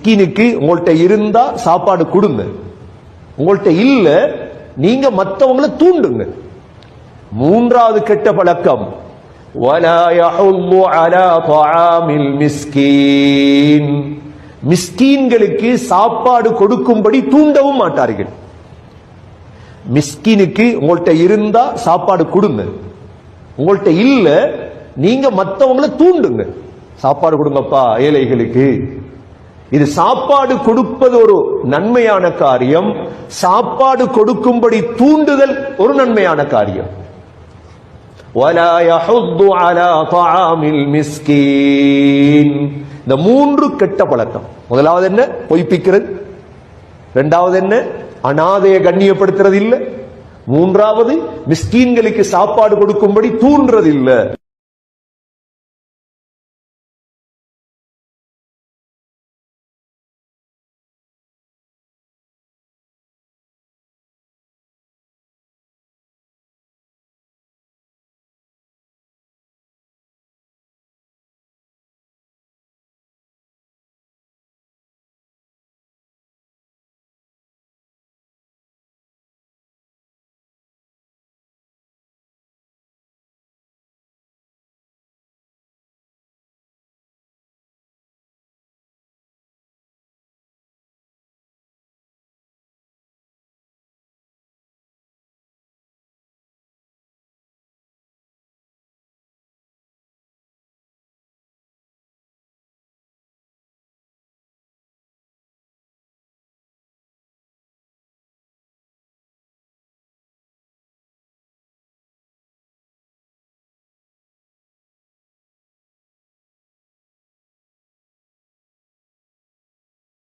மிஸ்கினுக்கு உங்கள்கிட்ட இருந்தா சாப்பாடு கொடுங்க, உங்கள்கிட்ட இல்ல நீங்க மற்றவங்களை தூண்டுங்க. மூன்றாவது கெட்ட பழக்கம் وَلَا يَحُضُّ عَلَى طَعَامِ الْمِسْكِينِ மிஸ்கீன்களுக்கு சாப்பாடு கொடுக்கும்படி தூண்டவும் மாட்டார்கள். மிஸ்கினுக்கு உங்கள்கிட்ட இருந்தா சாப்பாடு கொடுங்க, உங்கள்கிட்ட இல்ல நீங்க மற்றவங்களை தூண்டுங்க, சாப்பாடு கொடுங்கப்பா ஏழைகளுக்கு. இது சாப்பாடு கொடுப்பது ஒரு நன்மையான காரியம், சாப்பாடு கொடுக்கும்படி தூண்டுதல் ஒரு நன்மையான காரியம். وَلَا يَحُضُّ عَلَى طَعَامِ الْمِسْكِينِ இந்த மூன்று கெட்ட பழக்கம். முதலாவது என்ன? பொய்ப்பிக்கிறது. இரண்டாவது என்ன? அனாதையை கண்ணியப்படுத்துறது இல்ல. மூன்றாவது மிஸ்கீன்களுக்கு சாப்பாடு கொடுக்கும்படி தூண்டுறது இல்ல.